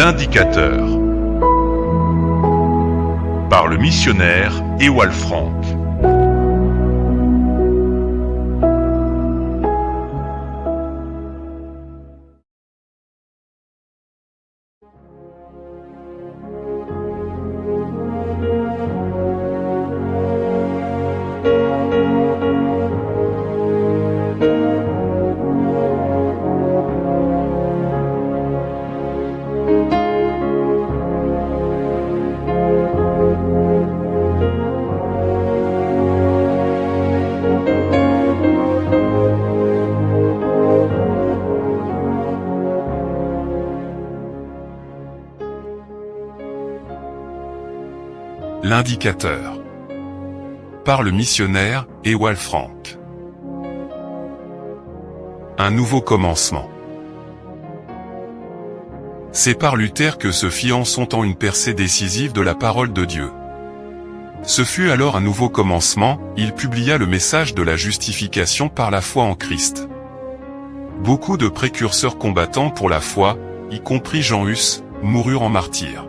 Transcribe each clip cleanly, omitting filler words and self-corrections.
L'indicateur. Par le missionnaire Ewald Frank. L'indicateur. Par le missionnaire Ewald Frank. Un nouveau commencement. C'est par Luther que se fit en son temps une percée décisive de la parole de Dieu. Ce fut alors un nouveau commencement, il publia le message de la justification par la foi en Christ. Beaucoup de précurseurs combattants pour la foi, y compris Jean Hus, moururent en martyrs.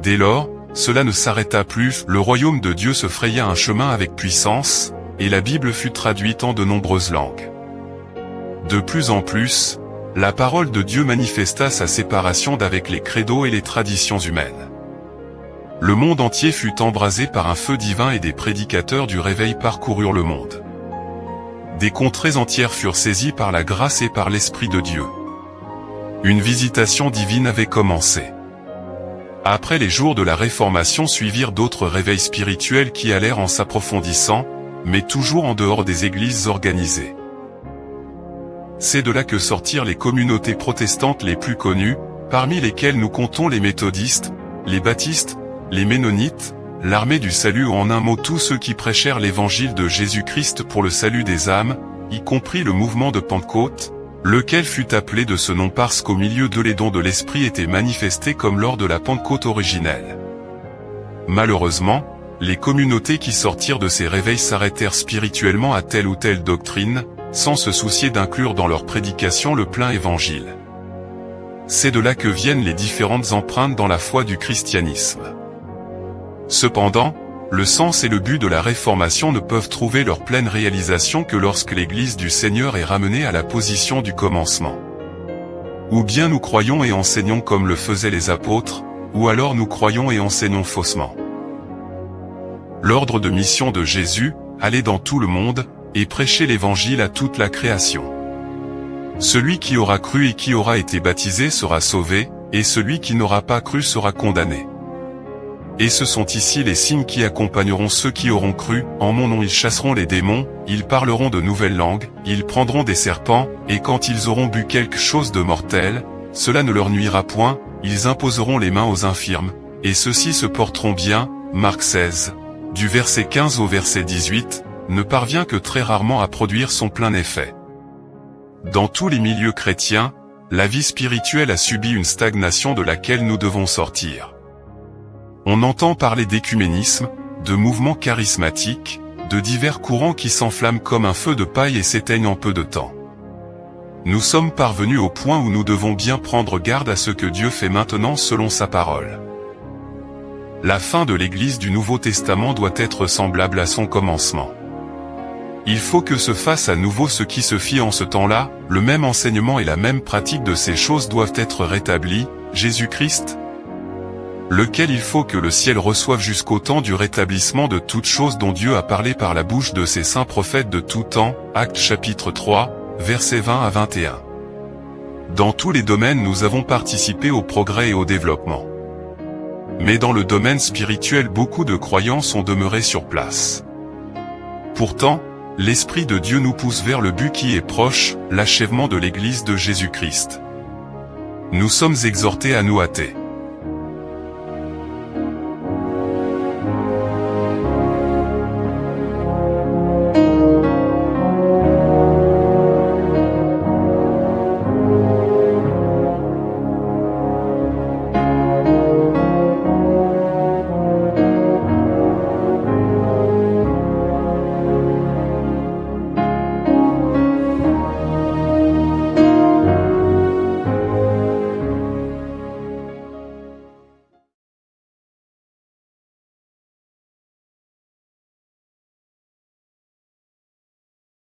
Dès lors, cela ne s'arrêta plus, le royaume de Dieu se fraya un chemin avec puissance, et la Bible fut traduite en de nombreuses langues. De plus en plus, la parole de Dieu manifesta sa séparation d'avec les credos et les traditions humaines. Le monde entier fut embrasé par un feu divin et des prédicateurs du réveil parcoururent le monde. Des contrées entières furent saisies par la grâce et par l'Esprit de Dieu. Une visitation divine avait commencé. Après les jours de la Réformation suivirent d'autres réveils spirituels qui allèrent en s'approfondissant, mais toujours en dehors des églises organisées. C'est de là que sortirent les communautés protestantes les plus connues, parmi lesquelles nous comptons les méthodistes, les baptistes, les ménonites, l'armée du salut ou en un mot tous ceux qui prêchèrent l'évangile de Jésus-Christ pour le salut des âmes, y compris le mouvement de Pentecôte, lequel fut appelé de ce nom parce qu'au milieu d'eux les dons de l'Esprit étaient manifestés comme lors de la Pentecôte originelle. Malheureusement, les communautés qui sortirent de ces réveils s'arrêtèrent spirituellement à telle ou telle doctrine, sans se soucier d'inclure dans leur prédication le plein évangile. C'est de là que viennent les différentes empreintes dans la foi du christianisme. Cependant, le sens et le but de la Réformation ne peuvent trouver leur pleine réalisation que lorsque l'Église du Seigneur est ramenée à la position du commencement. Ou bien nous croyons et enseignons comme le faisaient les apôtres, ou alors nous croyons et enseignons faussement. L'ordre de mission de Jésus, aller dans tout le monde, et prêcher l'Évangile à toute la création. Celui qui aura cru et qui aura été baptisé sera sauvé, et celui qui n'aura pas cru sera condamné. Et ce sont ici les signes qui accompagneront ceux qui auront cru, en mon nom ils chasseront les démons, ils parleront de nouvelles langues, ils prendront des serpents, et quand ils auront bu quelque chose de mortel, cela ne leur nuira point, ils imposeront les mains aux infirmes, et ceux-ci se porteront bien. Marc 16, du verset 15 au verset 18, ne parvient que très rarement à produire son plein effet. Dans tous les milieux chrétiens, la vie spirituelle a subi une stagnation de laquelle nous devons sortir. On entend parler d'écuménisme, de mouvements charismatiques, de divers courants qui s'enflamment comme un feu de paille et s'éteignent en peu de temps. Nous sommes parvenus au point où nous devons bien prendre garde à ce que Dieu fait maintenant selon sa parole. La fin de l'Église du Nouveau Testament doit être semblable à son commencement. Il faut que se fasse à nouveau ce qui se fit en ce temps-là, le même enseignement et la même pratique de ces choses doivent être rétablis, Jésus-Christ, lequel il faut que le ciel reçoive jusqu'au temps du rétablissement de toutes choses dont Dieu a parlé par la bouche de ses saints prophètes de tout temps, Actes chapitre 3, versets 20 à 21. Dans tous les domaines nous avons participé au progrès et au développement. Mais dans le domaine spirituel beaucoup de croyants sont demeurés sur place. Pourtant, l'Esprit de Dieu nous pousse vers le but qui est proche, l'achèvement de l'Église de Jésus-Christ. Nous sommes exhortés à nous hâter.